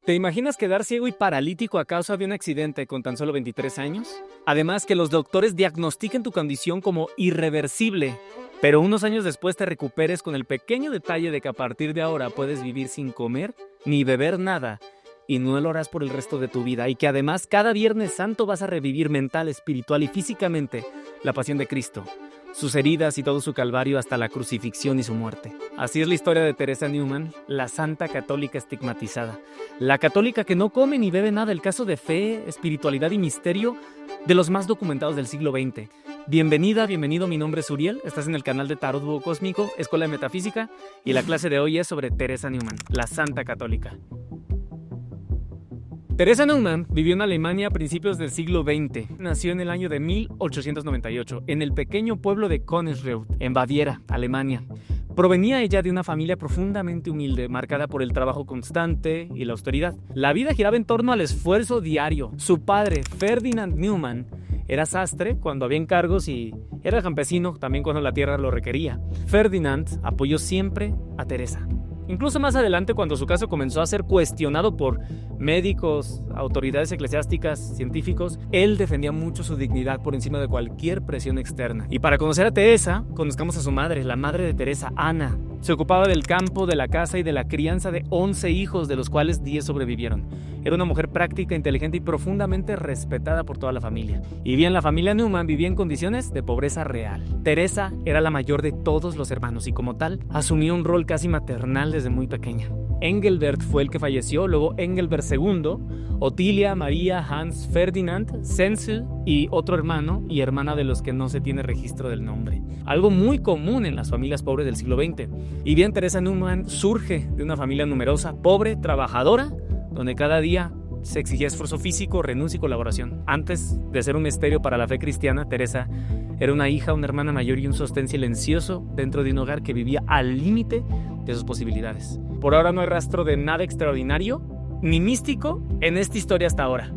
¿Te imaginas quedar ciego y paralítico a causa de un accidente con tan solo 23 años? Además, que los doctores diagnostiquen tu condición como irreversible, pero unos años después te recuperes con el pequeño detalle de que a partir de ahora puedes vivir sin comer ni beber nada y no lo harás por el resto de tu vida, y que además cada Viernes Santo vas a revivir mental, espiritual y físicamente la pasión de Cristo, sus heridas y todo su calvario hasta la crucifixión y su muerte. Así es la historia de Teresa Neumann, la santa católica estigmatizada. La católica que no come ni bebe nada, el caso de fe, espiritualidad y misterio de los más documentados del siglo XX. Bienvenida, bienvenido, mi nombre es Uriel, estás en el canal de Tarot Búho Cósmico, Escuela de Metafísica, y la clase de hoy es sobre Teresa Neumann, la santa católica. Teresa Neumann vivió en Alemania a principios del siglo XX. Nació en el año de 1898, en el pequeño pueblo de Königsreuth, en Baviera, Alemania. Provenía ella de una familia profundamente humilde, marcada por el trabajo constante y la austeridad. La vida giraba en torno al esfuerzo diario. Su padre, Ferdinand Neumann, era sastre cuando había encargos y era campesino también cuando la tierra lo requería. Ferdinand apoyó siempre a Teresa. Incluso más adelante, cuando su caso comenzó a ser cuestionado por médicos, autoridades eclesiásticas, científicos, él defendía mucho su dignidad por encima de cualquier presión externa. Y para conocer a Teresa, conozcamos a su madre, la madre de Teresa, Ana. Se ocupaba del campo, de la casa y de la crianza de 11 hijos, de los cuales 10 sobrevivieron. Era una mujer práctica, inteligente y profundamente respetada por toda la familia. Y bien, la familia Neumann vivía en condiciones de pobreza real. Teresa era la mayor de todos los hermanos y como tal, asumió un rol casi maternal desde muy pequeña. Engelbert fue el que falleció, luego Engelbert II, Otilia, María, Hans, Ferdinand, Zenzel y otro hermano y hermana de los que no se tiene registro del nombre. Algo muy común en las familias pobres del siglo XX. Y bien, Teresa Neumann surge de una familia numerosa, pobre, trabajadora, donde cada día se exigía esfuerzo físico, renuncia y colaboración. Antes de ser un misterio para la fe cristiana, Teresa era una hija, una hermana mayor y un sostén silencioso dentro de un hogar que vivía al límite de sus posibilidades. Por ahora no hay rastro de nada extraordinario ni místico en esta historia hasta ahora.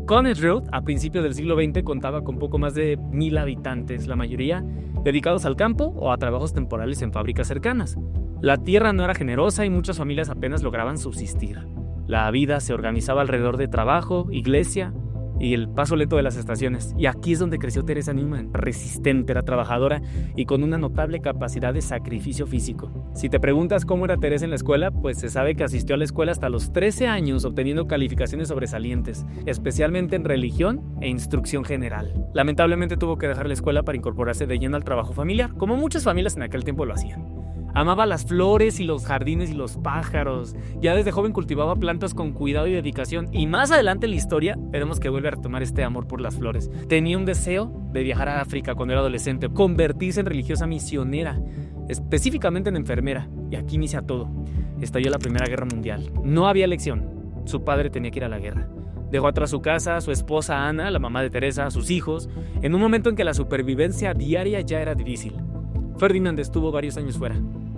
Königsreuth, a principios del siglo XX, contaba con poco más de 1000 habitantes, la mayoría dedicados al campo o a trabajos temporales en fábricas cercanas. La tierra no era generosa y muchas familias apenas lograban subsistir. La vida se organizaba alrededor de trabajo, iglesia y el paso lento de las estaciones. Y aquí es donde creció Teresa Neumann, resistente, era trabajadora y con una notable capacidad de sacrificio físico. Si te preguntas cómo era Teresa en la escuela, pues se sabe que asistió a la escuela hasta los 13 años, obteniendo calificaciones sobresalientes, especialmente en religión e instrucción general. Lamentablemente tuvo que dejar la escuela para incorporarse de lleno al trabajo familiar, como muchas familias en aquel tiempo lo hacían. Amaba las flores y los jardines y los pájaros. Ya desde joven cultivaba plantas con cuidado y dedicación. Y más adelante en la historia veremos que vuelve a retomar este amor por las flores. Tenía un deseo de viajar a África cuando era adolescente, convertirse en religiosa misionera, específicamente en enfermera. Y aquí inicia todo. Estalló la Primera Guerra Mundial. No había elección. Su padre tenía que ir a la guerra. Dejó atrás su casa, su esposa Ana, la mamá de Teresa, sus hijos, en un momento en que la supervivencia diaria ya era difícil. Ferdinand estuvo varios años fuera.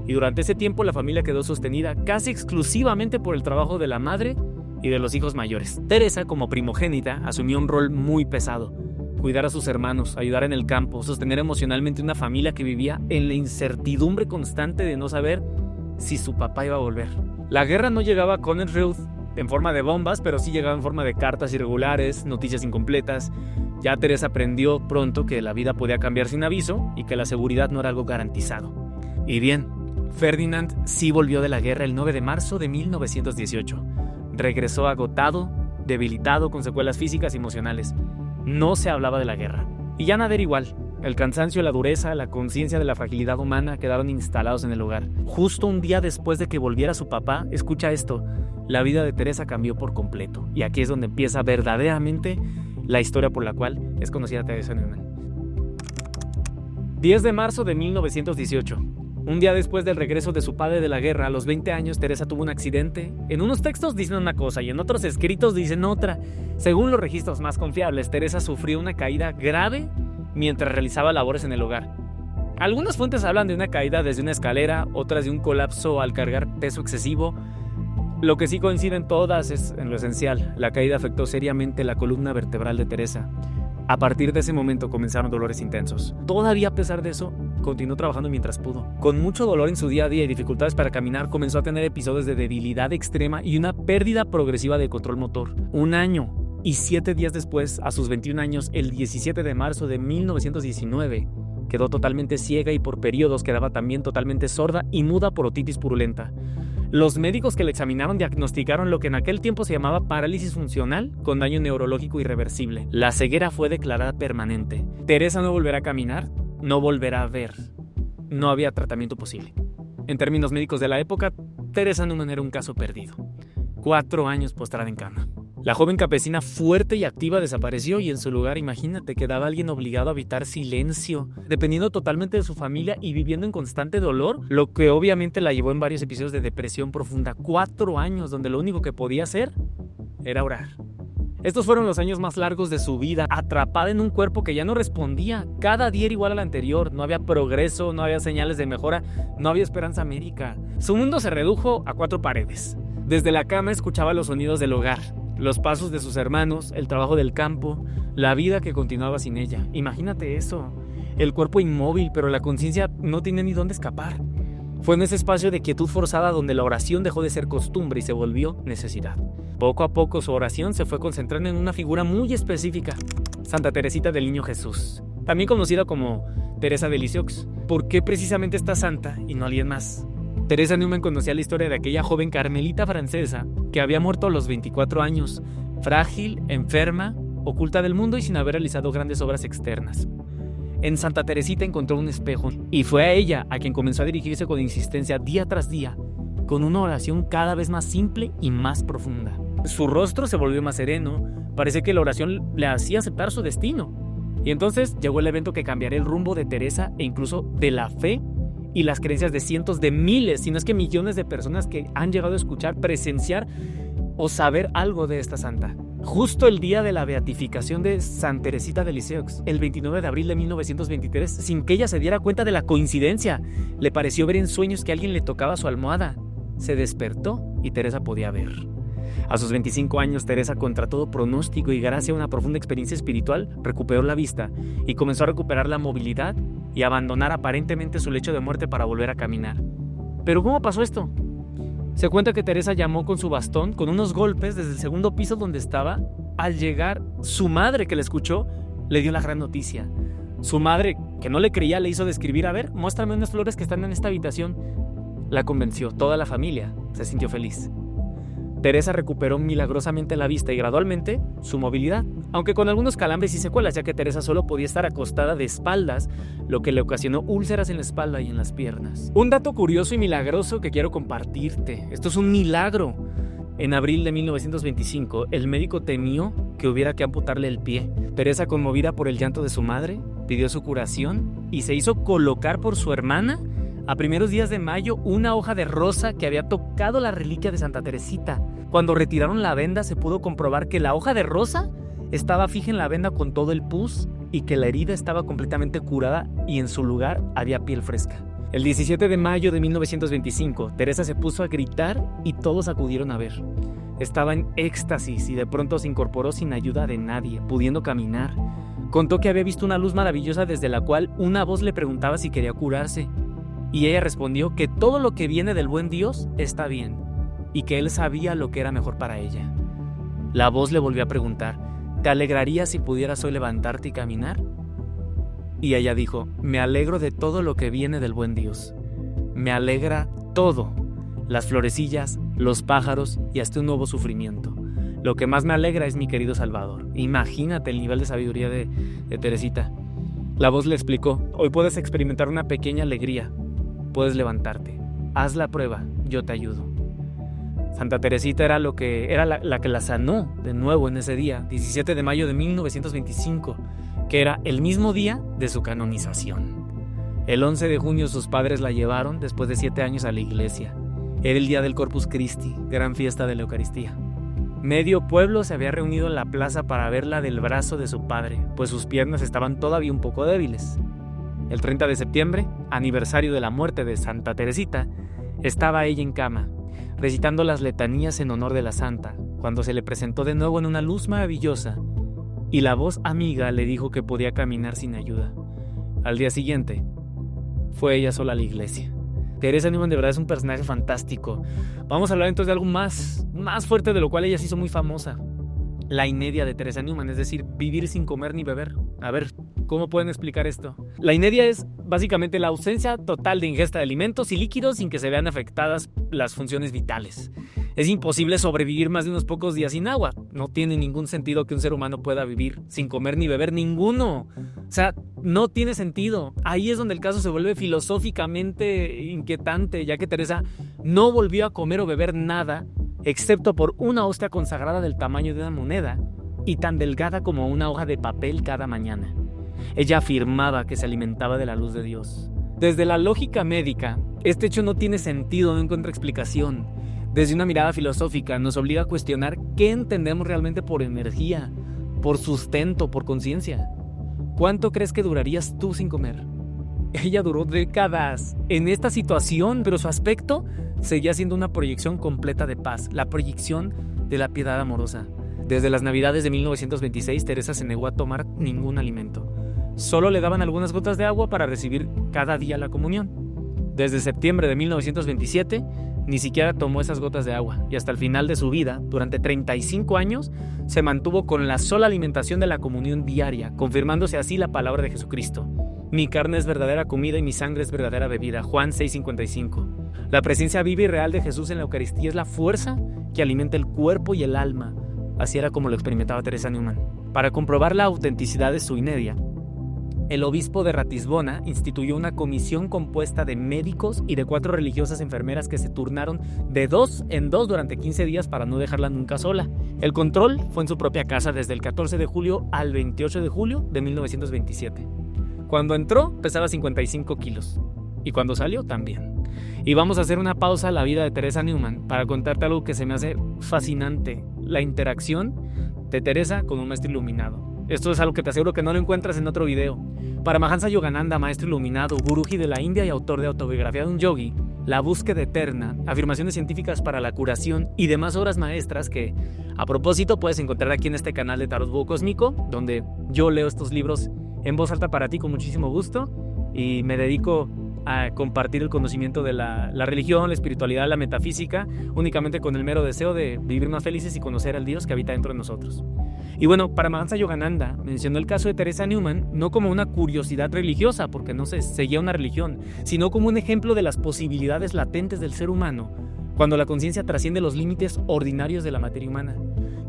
Y durante ese tiempo la familia quedó sostenida casi exclusivamente por el trabajo de la madre y de los hijos mayores. Teresa, como primogénita, asumió un rol muy pesado. Cuidar a sus hermanos, ayudar en el campo, sostener emocionalmente una familia que vivía en la incertidumbre constante de no saber si su papá iba a volver. La guerra no llegaba a Königsreuth en forma de bombas, pero sí llegaba en forma de cartas irregulares, noticias incompletas. Ya Teresa aprendió pronto que la vida podía cambiar sin aviso y que la seguridad no era algo garantizado. Y bien, Ferdinand sí volvió de la guerra el 9 de marzo de 1918. Regresó agotado, debilitado, con secuelas físicas y emocionales. No se hablaba de la guerra. Y ya nada era igual. El cansancio, la dureza, la conciencia de la fragilidad humana quedaron instalados en el hogar. Justo un día después de que volviera su papá, escucha esto, la vida de Teresa cambió por completo. Y aquí es donde empieza verdaderamente la historia por la cual es conocida Teresa Neumann. 10 de marzo de 1918. Un día después del regreso de su padre de la guerra, a los 20 años, Teresa tuvo un accidente. En unos textos dicen una cosa y en otros escritos dicen otra. Según los registros más confiables, Teresa sufrió una caída grave mientras realizaba labores en el hogar. Algunas fuentes hablan de una caída desde una escalera, otras de un colapso al cargar peso excesivo. Lo que sí coinciden todas es en lo esencial: la caída afectó seriamente la columna vertebral de Teresa. A partir de ese momento comenzaron dolores intensos. Todavía a pesar de eso, continuó trabajando mientras pudo. Con mucho dolor en su día a día y dificultades para caminar, comenzó a tener episodios de debilidad extrema y una pérdida progresiva de control motor. 1 año y 7 días después, a sus 21 años, el 17 de marzo de 1919, quedó totalmente ciega y por periodos quedaba también totalmente sorda y muda por otitis purulenta. Los médicos que le examinaron diagnosticaron lo que en aquel tiempo se llamaba parálisis funcional con daño neurológico irreversible. La ceguera fue declarada permanente. Teresa no volverá a caminar, no volverá a ver. No había tratamiento posible. En términos médicos de la época, Teresa Newman era un caso perdido. 4 años postrada en cama. La joven campesina fuerte y activa desapareció y en su lugar, imagínate, quedaba alguien obligado a habitar silencio, dependiendo totalmente de su familia y viviendo en constante dolor, lo que obviamente la llevó en varios episodios de depresión profunda. 4 años donde lo único que podía hacer era orar. Estos fueron los años más largos de su vida, atrapada en un cuerpo que ya no respondía. Cada día era igual al anterior, no había progreso, no había señales de mejora, no había esperanza médica. Su mundo se redujo a 4 paredes. Desde la cama escuchaba los sonidos del hogar, los pasos de sus hermanos, el trabajo del campo, la vida que continuaba sin ella. Imagínate eso, el cuerpo inmóvil, pero la conciencia no tenía ni dónde escapar. Fue en ese espacio de quietud forzada donde la oración dejó de ser costumbre y se volvió necesidad. Poco a poco su oración se fue concentrando en una figura muy específica, Santa Teresita del Niño Jesús, también conocida como Teresa de Lisieux. ¿Por qué precisamente esta santa y no alguien más? Teresa Newman conocía la historia de aquella joven carmelita francesa que había muerto a los 24 años, frágil, enferma, oculta del mundo y sin haber realizado grandes obras externas. En Santa Teresita encontró un espejo y fue a ella a quien comenzó a dirigirse con insistencia día tras día, con una oración cada vez más simple y más profunda. Su rostro se volvió más sereno, parece que la oración le hacía aceptar su destino. Y entonces llegó el evento que cambiaría el rumbo de Teresa e incluso de la fe y las creencias de cientos de miles, si no es que millones de personas que han llegado a escuchar, presenciar o saber algo de esta santa. Justo el día de la beatificación de Santa Teresita de Lisieux, el 29 de abril de 1923, sin que ella se diera cuenta de la coincidencia, le pareció ver en sueños que alguien le tocaba su almohada. Se despertó y Teresa podía ver. A sus 25 años, Teresa, contra todo pronóstico y gracias a una profunda experiencia espiritual, recuperó la vista y comenzó a recuperar la movilidad y a abandonar aparentemente su lecho de muerte para volver a caminar. ¿Pero cómo pasó esto? Se cuenta que Teresa llamó con su bastón, con unos golpes desde el segundo piso donde estaba. Al llegar, su madre, que la escuchó, le dio la gran noticia. Su madre, que no le creía, le hizo describir: a ver, muéstrame unas flores que están en esta habitación. La convenció, toda la familia se sintió feliz. Teresa recuperó milagrosamente la vista y gradualmente su movilidad, aunque con algunos calambres y secuelas, ya que Teresa solo podía estar acostada de espaldas, lo que le ocasionó úlceras en la espalda y en las piernas. Un dato curioso y milagroso que quiero compartirte. Esto es un milagro. En abril de 1925, el médico temió que hubiera que amputarle el pie. Teresa, conmovida por el llanto de su madre, pidió su curación y se hizo colocar por su hermana a primeros días de mayo una hoja de rosa que había tocado la reliquia de Santa Teresita. Cuando retiraron la venda se pudo comprobar que la hoja de rosa estaba fija en la venda con todo el pus y que la herida estaba completamente curada y en su lugar había piel fresca. El 17 de mayo de 1925, Teresa se puso a gritar y todos acudieron a ver. Estaba en éxtasis y de pronto se incorporó sin ayuda de nadie, pudiendo caminar. Contó que había visto una luz maravillosa desde la cual una voz le preguntaba si quería curarse. Y ella respondió que todo lo que viene del buen Dios está bien y que él sabía lo que era mejor para ella. La voz le volvió a preguntar: ¿te alegrarías si pudieras hoy levantarte y caminar? Y ella dijo: me alegro de todo lo que viene del buen Dios. Me alegra todo, las florecillas, los pájaros y hasta un nuevo sufrimiento. Lo que más me alegra es mi querido Salvador. Imagínate el nivel de sabiduría de Teresita. La voz le explicó: hoy puedes experimentar una pequeña alegría. Puedes levantarte. Haz la prueba, yo te ayudo. Santa Teresita era la que la sanó de nuevo en ese día, 17 de mayo de 1925, que era el mismo día de su canonización. El 11 de junio sus padres la llevaron, después de 7 años, a la iglesia. Era el día del Corpus Christi, gran fiesta de la Eucaristía. Medio pueblo se había reunido en la plaza para verla del brazo de su padre, pues sus piernas estaban todavía un poco débiles. El 30 de septiembre, aniversario de la muerte de Santa Teresita, estaba ella en cama, recitando las letanías en honor de la santa, cuando se le presentó de nuevo en una luz maravillosa, y la voz amiga le dijo que podía caminar sin ayuda. Al día siguiente, fue ella sola a la iglesia. Teresa Neumann de verdad es un personaje fantástico. Vamos a hablar entonces de algo más fuerte, de lo cual ella se hizo muy famosa. La inedia de Teresa Neumann, es decir, vivir sin comer ni beber. A ver, ¿cómo pueden explicar esto? La inedia es básicamente la ausencia total de ingesta de alimentos y líquidos sin que se vean afectadas las funciones vitales. Es imposible sobrevivir más de unos pocos días sin agua. No tiene ningún sentido que un ser humano pueda vivir sin comer ni beber ninguno. O sea, no tiene sentido. Ahí es donde el caso se vuelve filosóficamente inquietante, ya que Teresa no volvió a comer o beber nada, excepto por una hostia consagrada del tamaño de una moneda y tan delgada como una hoja de papel cada mañana. Ella afirmaba que se alimentaba de la luz de Dios. Desde la lógica médica, este hecho no tiene sentido, no encuentra explicación. Desde una mirada filosófica nos obliga a cuestionar qué entendemos realmente por energía, por sustento, por conciencia. ¿Cuánto crees que durarías tú sin comer? Ella duró décadas en esta situación, pero su aspecto seguía siendo una proyección completa de paz, la proyección de la piedad amorosa. Desde las Navidades de 1926, Teresa se negó a tomar ningún alimento. Solo le daban algunas gotas de agua para recibir cada día la comunión. Desde septiembre de 1927, ni siquiera tomó esas gotas de agua, y hasta el final de su vida, durante 35 años, se mantuvo con la sola alimentación de la comunión diaria, confirmándose así la palabra de Jesucristo. Mi carne es verdadera comida y mi sangre es verdadera bebida. Juan 6:55. La presencia viva y real de Jesús en la Eucaristía es la fuerza que alimenta el cuerpo y el alma. Así era como lo experimentaba Teresa Neumann. Para comprobar la autenticidad de su inedia, el obispo de Ratisbona instituyó una comisión compuesta de médicos y de 4 religiosas enfermeras que se turnaron de 2 en 2 durante 15 días para no dejarla nunca sola. El control fue en su propia casa desde el 14 de julio al 28 de julio de 1927. Cuando entró pesaba 55 kilos y cuando salió también. Y vamos a hacer una pausa a la vida de Teresa Neumann para contarte algo que se me hace fascinante: la interacción de Teresa con un maestro iluminado. Esto es algo que te aseguro que no lo encuentras en otro video. Paramahansa Yogananda, maestro iluminado, guruji de la India y autor de Autobiografía de un Yogi, La búsqueda eterna, afirmaciones científicas para la curación y demás obras maestras que, a propósito, puedes encontrar aquí en este canal de Tarot Búho Cósmico, donde yo leo estos libros en voz alta para ti con muchísimo gusto y me dedico a compartir el conocimiento de la religión, la espiritualidad, la metafísica, únicamente con el mero deseo de vivir más felices y conocer al Dios que habita dentro de nosotros. Y bueno, Paramahansa Yogananda mencionó el caso de Teresa Neumann no como una curiosidad religiosa, porque no se seguía una religión, sino como un ejemplo de las posibilidades latentes del ser humano cuando la conciencia trasciende los límites ordinarios de la materia humana.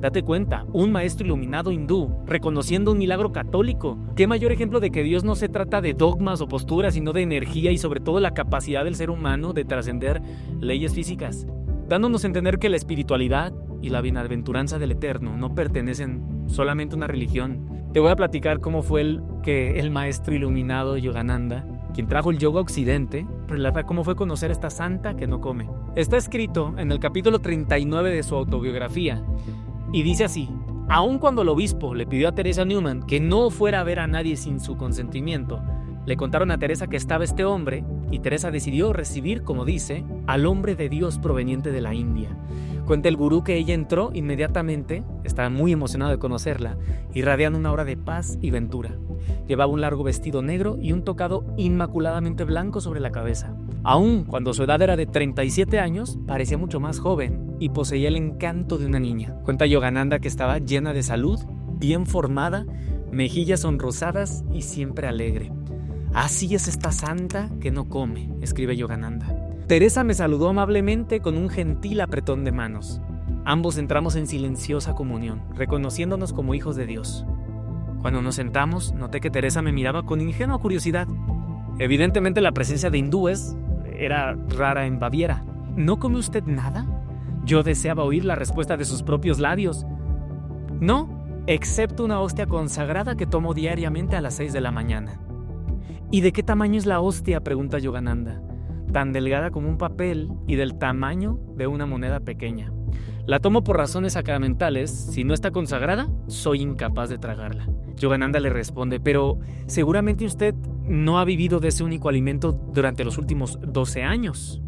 Date cuenta, un maestro iluminado hindú reconociendo un milagro católico. ¿Qué mayor ejemplo de que Dios no se trata de dogmas o posturas, sino de energía y sobre todo la capacidad del ser humano de trascender leyes físicas? Dándonos a entender que la espiritualidad y la bienaventuranza del Eterno no pertenecen solamente a una religión. Te voy a platicar cómo fue el maestro iluminado Yogananda, quien trajo el yoga a Occidente, relata cómo fue conocer a esta santa que no come. Está escrito en el capítulo 39 de su autobiografía y dice así: aun cuando el obispo le pidió a Teresa Neumann que no fuera a ver a nadie sin su consentimiento, le contaron a Teresa que estaba este hombre y Teresa decidió recibir, como dice, al hombre de Dios proveniente de la India. Cuenta el gurú que ella entró inmediatamente, estaba muy emocionado de conocerla, irradiando una aura de paz y ventura. Llevaba un largo vestido negro y un tocado inmaculadamente blanco sobre la cabeza. Aun cuando su edad era de 37 años, parecía mucho más joven y poseía el encanto de una niña. Cuenta Yogananda que estaba llena de salud, bien formada, mejillas sonrosadas y siempre alegre. Así es esta santa que no come, escribe Yogananda. Teresa me saludó amablemente con un gentil apretón de manos. Ambos entramos en silenciosa comunión, reconociéndonos como hijos de Dios. Cuando nos sentamos, noté que Teresa me miraba con ingenua curiosidad. Evidentemente la presencia de hindúes era rara en Baviera. ¿No come usted nada? Yo deseaba oír la respuesta de sus propios labios. No, excepto una hostia consagrada que tomo diariamente a las 6 de la mañana. ¿Y de qué tamaño es la hostia?, pregunta Yogananda. Tan delgada como un papel y del tamaño de una moneda pequeña. La tomo por razones sacramentales. Si no está consagrada, soy incapaz de tragarla. Yogananda le responde: pero seguramente usted no ha vivido de ese único alimento durante los últimos 12 años.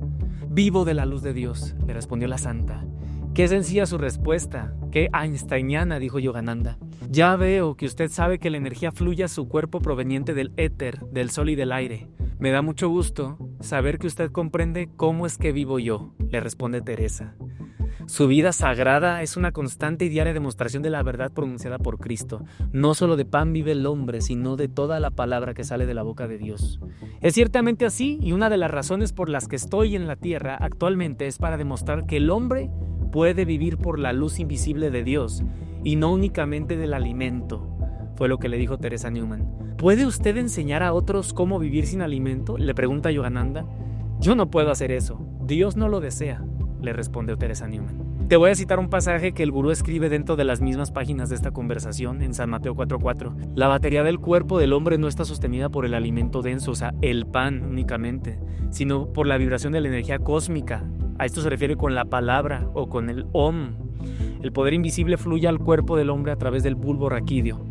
Vivo de la luz de Dios, le respondió la santa. Qué sencilla su respuesta, qué einsteiniana, dijo Yogananda. Ya veo que usted sabe que la energía fluye a su cuerpo proveniente del éter, del sol y del aire. Me da mucho gusto saber que usted comprende cómo es que vivo yo, le responde Teresa. Su vida sagrada es una constante y diaria demostración de la verdad pronunciada por Cristo. No solo de pan vive el hombre, sino de toda la palabra que sale de la boca de Dios. Es ciertamente así, y una de las razones por las que estoy en la tierra actualmente es para demostrar que el hombre puede vivir por la luz invisible de Dios y no únicamente del alimento, fue lo que le dijo Teresa Neumann. ¿Puede usted enseñar a otros cómo vivir sin alimento?, le pregunta Yogananda. Yo no puedo hacer eso, Dios no lo desea, le respondió Teresa Neumann. Te voy a citar un pasaje que el gurú escribe dentro de las mismas páginas de esta conversación en San Mateo 4:4. La batería del cuerpo del hombre no está sostenida por el alimento denso, o sea, el pan únicamente, sino por la vibración de la energía cósmica. A esto se refiere con la palabra o con el Om. El poder invisible fluye al cuerpo del hombre a través del bulbo raquídeo.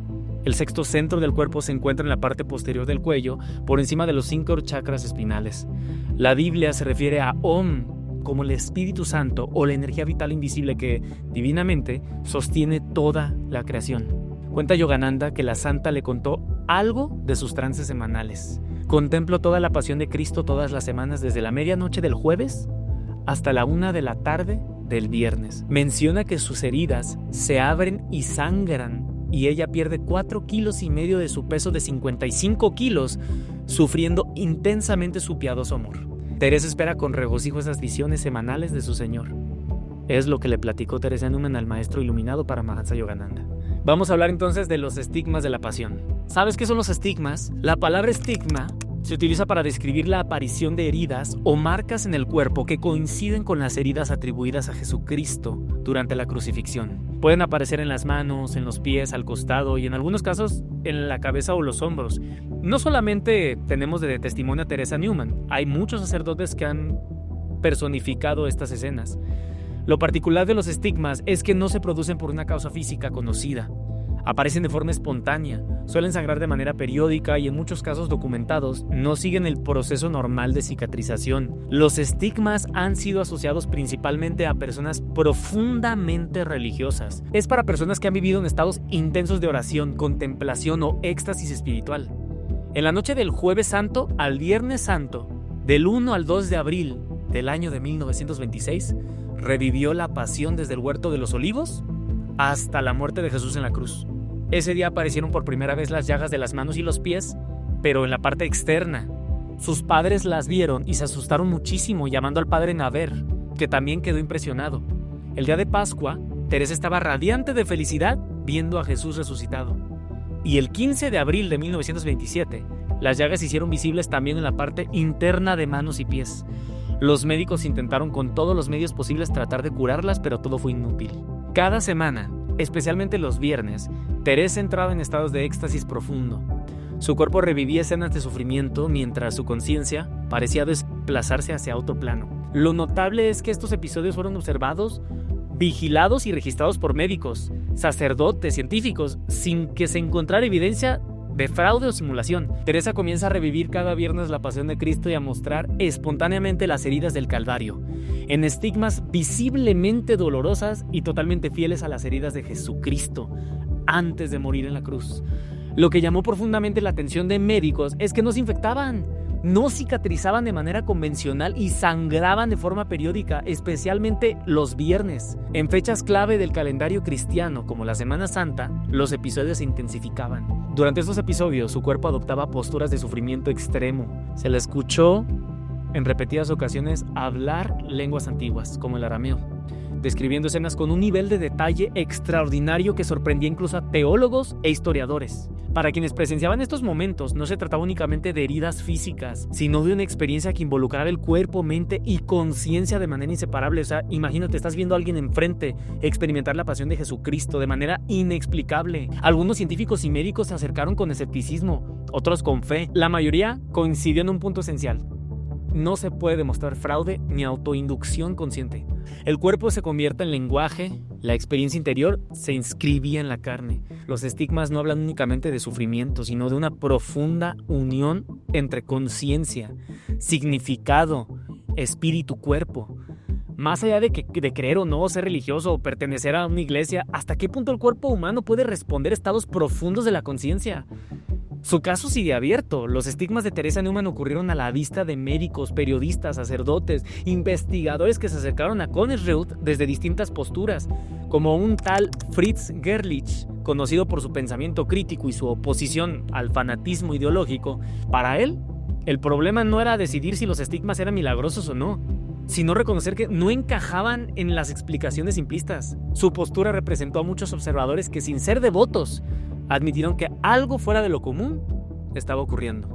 El sexto centro del cuerpo se encuentra en la parte posterior del cuello, por encima de los 5 chakras espinales. La Biblia se refiere a Om como el Espíritu Santo o la energía vital invisible que, divinamente, sostiene toda la creación. Cuenta Yogananda que la santa le contó algo de sus trances semanales. Contemplo toda la pasión de Cristo todas las semanas, desde la medianoche del jueves hasta la 1 de la tarde del viernes. Menciona que sus heridas se abren y sangran, y ella pierde 4,5 kilos de su peso de 55 kilos, sufriendo intensamente su piadoso amor. Teresa espera con regocijo esas visiones semanales de su Señor. Es lo que le platicó Teresa Neumann al maestro iluminado Paramahansa Yogananda. Vamos a hablar entonces de los estigmas de la pasión. ¿Sabes qué son los estigmas? La palabra estigma se utiliza para describir la aparición de heridas o marcas en el cuerpo que coinciden con las heridas atribuidas a Jesucristo durante la crucifixión. Pueden aparecer en las manos, en los pies, al costado y en algunos casos en la cabeza o los hombros. No solamente tenemos de testimonio a Teresa Neumann, hay muchos sacerdotes que han personificado estas escenas. Lo particular de los estigmas es que no se producen por una causa física conocida. Aparecen de forma espontánea, suelen sangrar de manera periódica y en muchos casos documentados no siguen el proceso normal de cicatrización. Los estigmas han sido asociados principalmente a personas profundamente religiosas. Es para personas que han vivido en estados intensos de oración, contemplación o éxtasis espiritual. En la noche del Jueves Santo al Viernes Santo, del 1 al 2 de abril del año de 1926, revivió la pasión desde el Huerto de los Olivos hasta la muerte de Jesús en la cruz. Ese día aparecieron por primera vez las llagas de las manos y los pies, pero en la parte externa. Sus padres las vieron y se asustaron muchísimo, llamando al padre Naver, que también quedó impresionado. El día de Pascua, Teresa estaba radiante de felicidad viendo a Jesús resucitado. Y el 15 de abril de 1927, las llagas se hicieron visibles también en la parte interna de manos y pies. Los médicos intentaron con todos los medios posibles tratar de curarlas, pero todo fue inútil. Cada semana, especialmente los viernes, Teresa entraba en estados de éxtasis profundo. Su cuerpo revivía escenas de sufrimiento mientras su conciencia parecía desplazarse hacia otro plano. Lo notable es que estos episodios fueron observados, vigilados y registrados por médicos, sacerdotes, científicos, sin que se encontrara evidencia de fraude o simulación. Teresa comienza a revivir cada viernes la pasión de Cristo y a mostrar espontáneamente las heridas del Calvario, en estigmas visiblemente dolorosas y totalmente fieles a las heridas de Jesucristo antes de morir en la cruz. Lo que llamó profundamente la atención de médicos es que no se infectaban, no cicatrizaban de manera convencional y sangraban de forma periódica, especialmente los viernes. En fechas clave del calendario cristiano, como la Semana Santa, los episodios se intensificaban. Durante estos episodios, su cuerpo adoptaba posturas de sufrimiento extremo. Se le escuchó en repetidas ocasiones hablar lenguas antiguas, como el arameo, describiendo escenas con un nivel de detalle extraordinario que sorprendía incluso a teólogos e historiadores. Para quienes presenciaban estos momentos, no se trataba únicamente de heridas físicas, sino de una experiencia que involucraba el cuerpo, mente y conciencia de manera inseparable. O sea, imagínate, estás viendo a alguien enfrente experimentar la pasión de Jesucristo de manera inexplicable. Algunos científicos y médicos se acercaron con escepticismo, otros con fe. La mayoría coincidió en un punto esencial: no se puede demostrar fraude ni autoinducción consciente. El cuerpo se convierte en lenguaje, la experiencia interior se inscribía en la carne. Los estigmas no hablan únicamente de sufrimiento, sino de una profunda unión entre conciencia, significado, espíritu, cuerpo. Más allá de creer o no, ser religioso o pertenecer a una iglesia, ¿hasta qué punto el cuerpo humano puede responder a estados profundos de la conciencia? Su caso sigue abierto. Los estigmas de Teresa Neumann ocurrieron a la vista de médicos, periodistas, sacerdotes, investigadores que se acercaron a Königreut desde distintas posturas, como un tal Fritz Gerlich, conocido por su pensamiento crítico y su oposición al fanatismo ideológico. Para él, el problema no era decidir si los estigmas eran milagrosos o no, sino reconocer que no encajaban en las explicaciones simplistas. Su postura representó a muchos observadores que, sin ser devotos, admitieron que algo fuera de lo común estaba ocurriendo.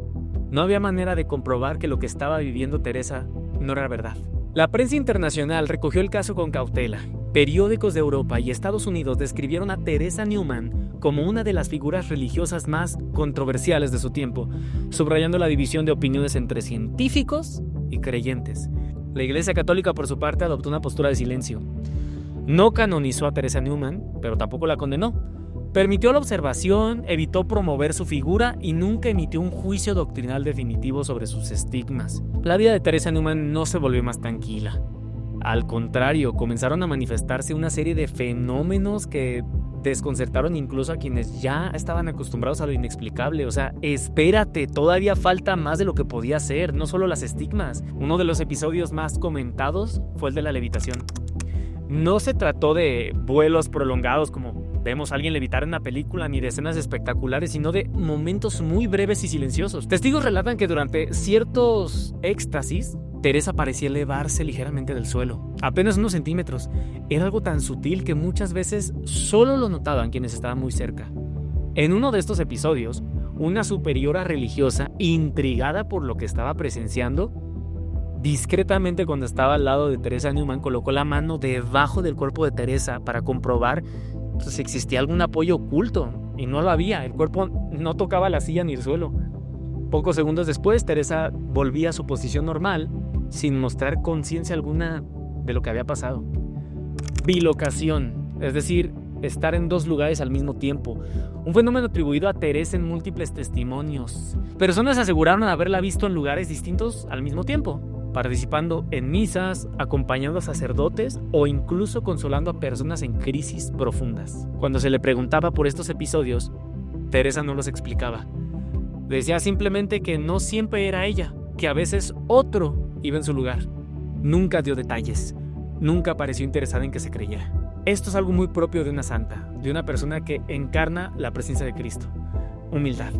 No había manera de comprobar que lo que estaba viviendo Teresa no era verdad. La prensa internacional recogió el caso con cautela. Periódicos de Europa y Estados Unidos describieron a Teresa Neumann como una de las figuras religiosas más controversiales de su tiempo, subrayando la división de opiniones entre científicos y creyentes. La Iglesia Católica, por su parte, adoptó una postura de silencio. No canonizó a Teresa Neumann, pero tampoco la condenó. Permitió la observación, evitó promover su figura y nunca emitió un juicio doctrinal definitivo sobre sus estigmas. La vida de Teresa Neumann no se volvió más tranquila. Al contrario, comenzaron a manifestarse una serie de fenómenos que desconcertaron incluso a quienes ya estaban acostumbrados a lo inexplicable. O sea, espérate, todavía falta más de lo que podía ser, no solo las estigmas. Uno de los episodios más comentados fue el de la levitación. No se trató de vuelos prolongados como vemos a alguien levitar en una película, ni de escenas espectaculares, sino de momentos muy breves y silenciosos. Testigos relatan que durante ciertos éxtasis, Teresa parecía elevarse ligeramente del suelo, apenas unos centímetros. Era algo tan sutil que muchas veces solo lo notaban quienes estaban muy cerca. En uno de estos episodios, una superiora religiosa, intrigada por lo que estaba presenciando, discretamente, cuando estaba al lado de Teresa Neumann, colocó la mano debajo del cuerpo de Teresa para comprobar si existía algún apoyo oculto, y no lo había. El cuerpo no tocaba la silla ni el suelo. Pocos segundos después, Teresa volvía a su posición normal, sin mostrar conciencia alguna de lo que había pasado. Bilocación, es decir, estar en dos lugares al mismo tiempo. Un fenómeno atribuido a Teresa en múltiples testimonios. Personas aseguraron haberla visto en lugares distintos al mismo tiempo, participando en misas, acompañando a sacerdotes o incluso consolando a personas en crisis profundas. Cuando se le preguntaba por estos episodios, Teresa no los explicaba. Decía simplemente que no siempre era ella, que a veces otro iba en su lugar. Nunca dio detalles, nunca pareció interesada en que se creyera. Esto es algo muy propio de una santa, de una persona que encarna la presencia de Cristo. Humildad.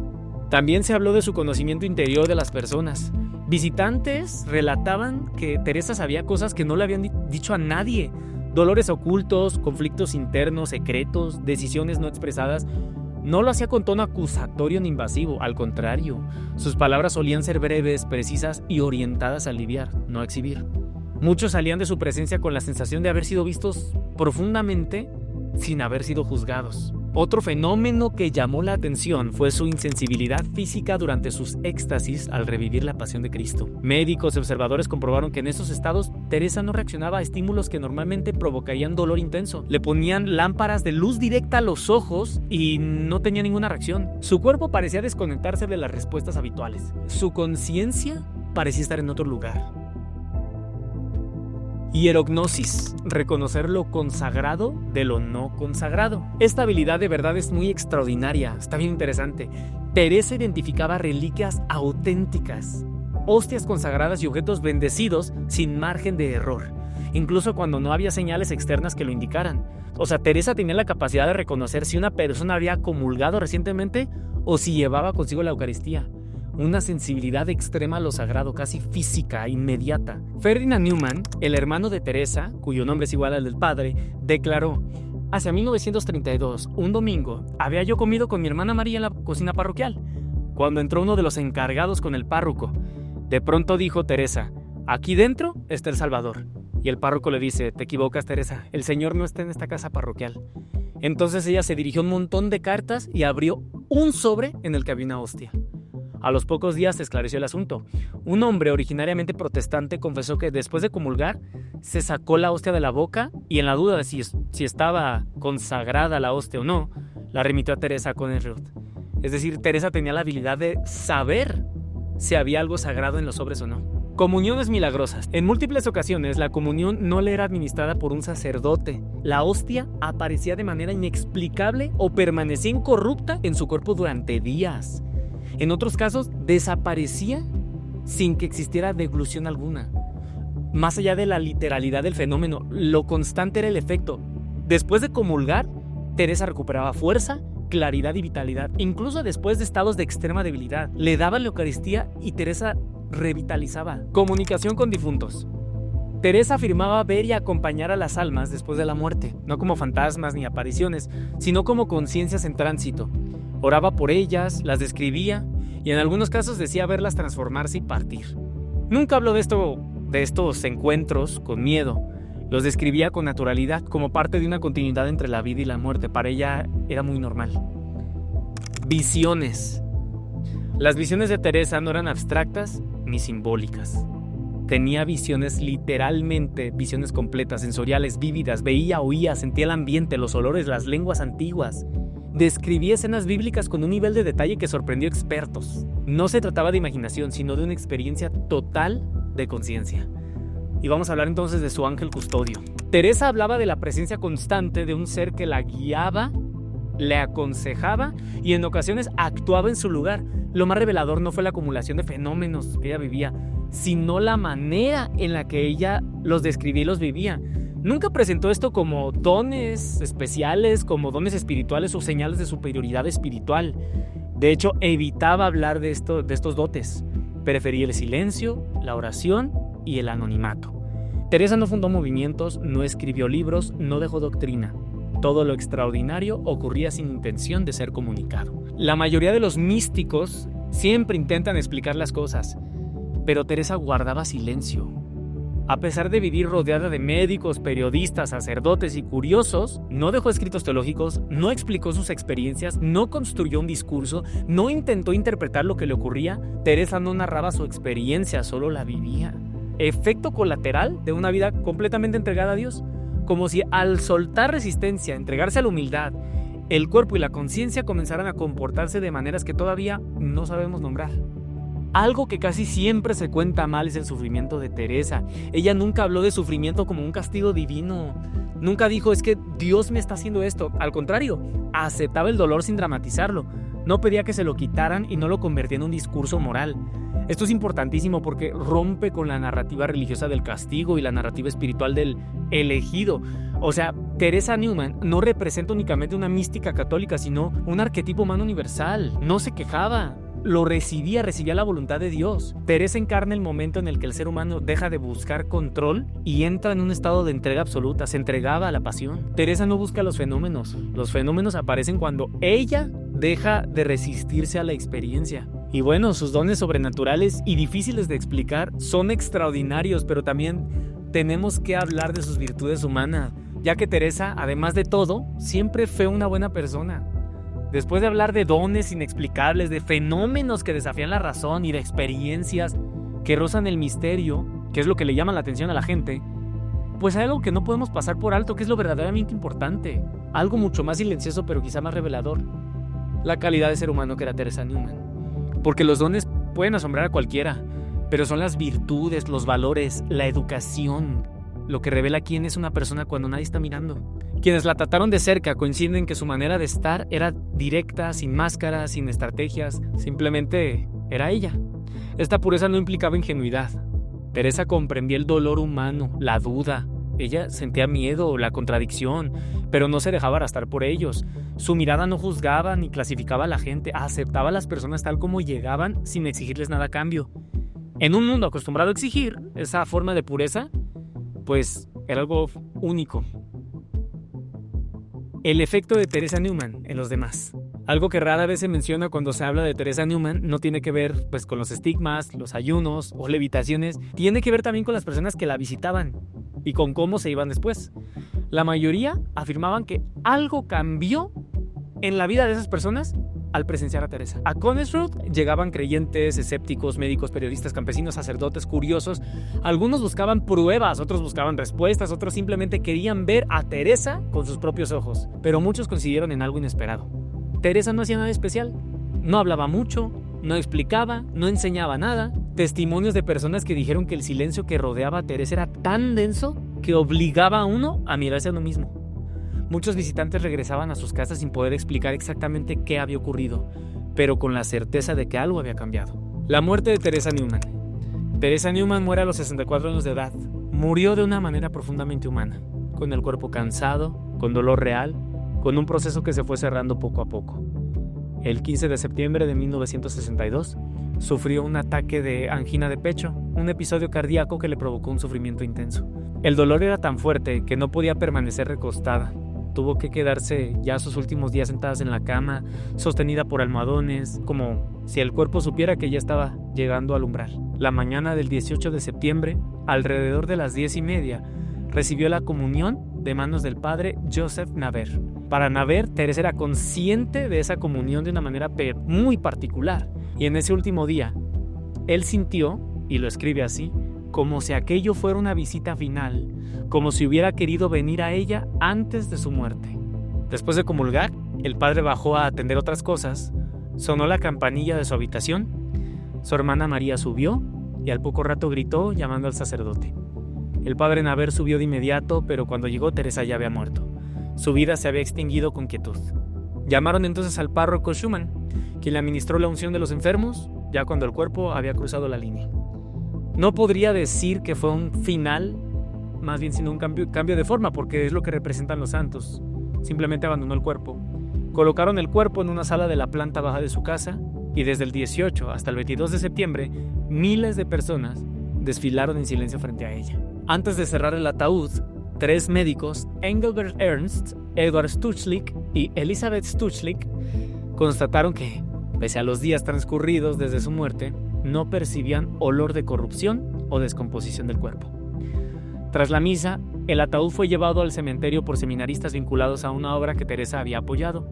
También se habló de su conocimiento interior de las personas. Visitantes relataban que Teresa sabía cosas que no le habían dicho a nadie. Dolores ocultos, conflictos internos, secretos, decisiones no expresadas. No lo hacía con tono acusatorio ni invasivo, al contrario. Sus palabras solían ser breves, precisas y orientadas a aliviar, no a exhibir. Muchos salían de su presencia con la sensación de haber sido vistos profundamente sin haber sido juzgados. Otro fenómeno que llamó la atención fue su insensibilidad física durante sus éxtasis al revivir la pasión de Cristo. Médicos y observadores comprobaron que en esos estados Teresa no reaccionaba a estímulos que normalmente provocarían dolor intenso. Le ponían lámparas de luz directa a los ojos y no tenía ninguna reacción. Su cuerpo parecía desconectarse de las respuestas habituales. Su conciencia parecía estar en otro lugar. Hierognosis, reconocer lo consagrado de lo no consagrado. Esta habilidad de verdad es muy extraordinaria, está bien interesante. Teresa identificaba reliquias auténticas, hostias consagradas y objetos bendecidos sin margen de error, incluso cuando no había señales externas que lo indicaran. O sea, Teresa tenía la capacidad de reconocer si una persona había comulgado recientemente o si llevaba consigo la Eucaristía. Una sensibilidad extrema a lo sagrado, casi física, inmediata. Ferdinand Neumann, el hermano de Teresa, cuyo nombre es igual al del padre, declaró: hacia 1932, un domingo, había yo comido con mi hermana María en la cocina parroquial, cuando entró uno de los encargados con el párroco. De pronto dijo Teresa: aquí dentro está el Salvador. Y el párroco le dice: te equivocas, Teresa, el Señor no está en esta casa parroquial. Entonces ella se dirigió a un montón de cartas y abrió un sobre en el que había una hostia. A los pocos días se esclareció el asunto. Un hombre originariamente protestante confesó que después de comulgar se sacó la hostia de la boca y, en la duda de si estaba consagrada la hostia o no, la remitió a Teresa Königreut. Es decir, Teresa tenía la habilidad de saber si había algo sagrado en los sobres o no. Comuniones milagrosas. En múltiples ocasiones la comunión no le era administrada por un sacerdote. La hostia aparecía de manera inexplicable o permanecía incorrupta en su cuerpo durante días. En otros casos, desaparecía sin que existiera deglución alguna. Más allá de la literalidad del fenómeno, lo constante era el efecto. Después de comulgar, Teresa recuperaba fuerza, claridad y vitalidad. Incluso después de estados de extrema debilidad, le daban la Eucaristía y Teresa revitalizaba. Comunicación con difuntos. Teresa afirmaba ver y acompañar a las almas después de la muerte, no como fantasmas ni apariciones, sino como conciencias en tránsito. Oraba por ellas, las describía y en algunos casos decía verlas transformarse y partir. Nunca habló de estos encuentros con miedo. Los describía con naturalidad, como parte de una continuidad entre la vida y la muerte. Para ella era muy normal. Visiones. Las visiones de Teresa no eran abstractas ni simbólicas. Tenía visiones literalmente, visiones completas, sensoriales, vívidas. Veía, oía, sentía el ambiente, los olores, las lenguas antiguas. Describía escenas bíblicas con un nivel de detalle que sorprendió a expertos. No se trataba de imaginación, sino de una experiencia total de conciencia. Y vamos a hablar entonces de su ángel custodio. Teresa hablaba de la presencia constante de un ser que la guiaba, le aconsejaba y en ocasiones actuaba en su lugar. Lo más revelador no fue la acumulación de fenómenos que ella vivía, sino la manera en la que ella los describía y los vivía. Nunca presentó esto como dones especiales, como dones espirituales o señales de superioridad espiritual. De hecho, evitaba hablar de estos dotes. Prefería el silencio, la oración y el anonimato. Teresa no fundó movimientos, no escribió libros, no dejó doctrina. Todo lo extraordinario ocurría sin intención de ser comunicado. La mayoría de los místicos siempre intentan explicar las cosas, pero Teresa guardaba silencio. A pesar de vivir rodeada de médicos, periodistas, sacerdotes y curiosos, no dejó escritos teológicos, no explicó sus experiencias, no construyó un discurso, no intentó interpretar lo que le ocurría. Teresa no narraba su experiencia, solo la vivía. Efecto colateral de una vida completamente entregada a Dios, como si al soltar resistencia, entregarse a la humildad, el cuerpo y la conciencia comenzaran a comportarse de maneras que todavía no sabemos nombrar. Algo que casi siempre se cuenta mal es el sufrimiento de Teresa. Ella nunca habló de sufrimiento como un castigo divino. Nunca dijo, es que Dios me está haciendo esto. Al contrario, aceptaba el dolor sin dramatizarlo. No pedía que se lo quitaran y no lo convertía en un discurso moral. Esto es importantísimo porque rompe con la narrativa religiosa del castigo y la narrativa espiritual del elegido. O sea, Teresa Neumann no representa únicamente una mística católica, sino un arquetipo humano universal. No se quejaba. Lo recibía la voluntad de Dios. Teresa encarna el momento en el que el ser humano deja de buscar control y entra en un estado de entrega absoluta, se entregaba a la pasión. Teresa no busca los fenómenos aparecen cuando ella deja de resistirse a la experiencia. Y bueno, sus dones sobrenaturales y difíciles de explicar son extraordinarios, pero también tenemos que hablar de sus virtudes humanas, ya que Teresa, además de todo, siempre fue una buena persona. Después de hablar de dones inexplicables, de fenómenos que desafían la razón y de experiencias que rozan el misterio, que es lo que le llama la atención a la gente, pues hay algo que no podemos pasar por alto, que es lo verdaderamente importante, algo mucho más silencioso pero quizá más revelador: la calidad de ser humano que era Teresa Neumann. Porque los dones pueden asombrar a cualquiera, pero son las virtudes, los valores, la educación, lo que revela quién es una persona cuando nadie está mirando. Quienes la trataron de cerca coinciden en que su manera de estar era directa, sin máscaras, sin estrategias, simplemente era ella. Esta pureza no implicaba ingenuidad. Teresa comprendía el dolor humano, la duda. Ella sentía miedo, la contradicción, pero no se dejaba arrastrar por ellos. Su mirada no juzgaba ni clasificaba a la gente, aceptaba a las personas tal como llegaban sin exigirles nada a cambio. En un mundo acostumbrado a exigir, esa forma de pureza, pues era algo único. El efecto de Teresa Neumann en los demás. Algo que rara vez se menciona cuando se habla de Teresa Neumann no tiene que ver pues con los estigmas, los ayunos o levitaciones. Tiene que ver también con las personas que la visitaban y con cómo se iban después. La mayoría afirmaban que algo cambió en la vida de esas personas al presenciar a Teresa. A Königssreuth llegaban creyentes, escépticos, médicos, periodistas, campesinos, sacerdotes, curiosos. Algunos buscaban pruebas, otros buscaban respuestas, otros simplemente querían ver a Teresa con sus propios ojos. Pero muchos coincidieron en algo inesperado. Teresa no hacía nada especial. No hablaba mucho, no explicaba, no enseñaba nada. Testimonios de personas que dijeron que el silencio que rodeaba a Teresa era tan denso que obligaba a uno a mirarse a uno mismo. Muchos visitantes regresaban a sus casas sin poder explicar exactamente qué había ocurrido, pero con la certeza de que algo había cambiado. La muerte de Teresa Neumann. Teresa Neumann muere a los 64 años de edad. Murió de una manera profundamente humana, con el cuerpo cansado, con dolor real, con un proceso que se fue cerrando poco a poco. El 15 de septiembre de 1962, sufrió un ataque de angina de pecho, un episodio cardíaco que le provocó un sufrimiento intenso. El dolor era tan fuerte que no podía permanecer recostada. Tuvo que quedarse ya sus últimos días sentadas en la cama, sostenida por almohadones, como si el cuerpo supiera que ya estaba llegando al umbral. La mañana del 18 de septiembre, alrededor de las 10:30, recibió la comunión de manos del padre Joseph Naver. Para Naver, Teresa era consciente de esa comunión de una manera muy particular. Y en ese último día, él sintió, y lo escribe así, como si aquello fuera una visita final, como si hubiera querido venir a ella antes de su muerte. Después de comulgar, el padre bajó a atender otras cosas, sonó la campanilla de su habitación, su hermana María subió y al poco rato gritó llamando al sacerdote. El padre Naver subió de inmediato, pero cuando llegó Teresa ya había muerto. Su vida se había extinguido con quietud. Llamaron entonces al párroco Schumann, quien le administró la unción de los enfermos, ya cuando el cuerpo había cruzado la línea. No podría decir que fue un final, más bien sino un cambio de forma, porque es lo que representan los santos. Simplemente abandonó el cuerpo. Colocaron el cuerpo en una sala de la planta baja de su casa y desde el 18 hasta el 22 de septiembre, miles de personas desfilaron en silencio frente a ella. Antes de cerrar el ataúd, 3 médicos, Engelbert Ernst, Edward Stutzlik y Elisabeth Stutzlik, constataron que, pese a los días transcurridos desde su muerte, no percibían olor de corrupción o descomposición del cuerpo. Tras la misa, el ataúd fue llevado al cementerio por seminaristas vinculados a una obra que Teresa había apoyado.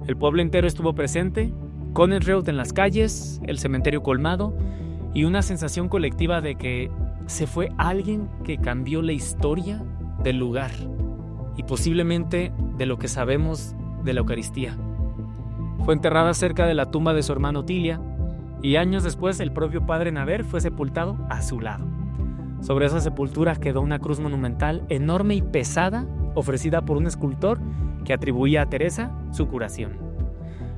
El pueblo entero estuvo presente, Connerreuth en las calles, el cementerio colmado y una sensación colectiva de que se fue alguien que cambió la historia del lugar y posiblemente de lo que sabemos de la Eucaristía. Fue enterrada cerca de la tumba de su hermano Tilia y años después el propio padre Naver fue sepultado a su lado. Sobre esa sepultura quedó una cruz monumental enorme y pesada ofrecida por un escultor que atribuía a Teresa su curación.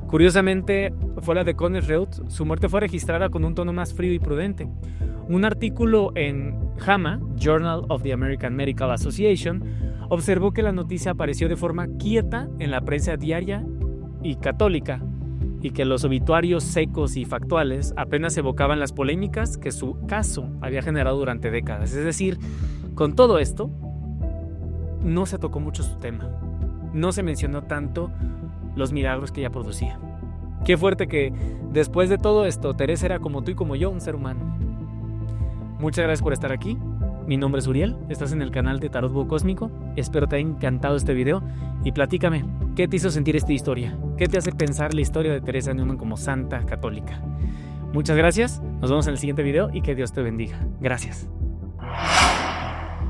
Curiosamente, fuera de Connerreuth, su muerte fue registrada con un tono más frío y prudente. Un artículo en JAMA, Journal of the American Medical Association, observó que la noticia apareció de forma quieta en la prensa diaria y católica, y que los obituarios secos y factuales apenas evocaban las polémicas que su caso había generado durante décadas. Es decir, con todo esto, no se tocó mucho su tema. No se mencionó tanto los milagros que ella producía. Qué fuerte que, después de todo esto, Teresa era como tú y como yo, un ser humano. Muchas gracias por estar aquí. Mi nombre es Uriel, estás en el canal de Tarot Búho Cósmico. Espero te haya encantado este video y platícame, ¿qué te hizo sentir esta historia? ¿Qué te hace pensar la historia de Teresa Neumann como santa católica? Muchas gracias, nos vemos en el siguiente video y que Dios te bendiga. Gracias.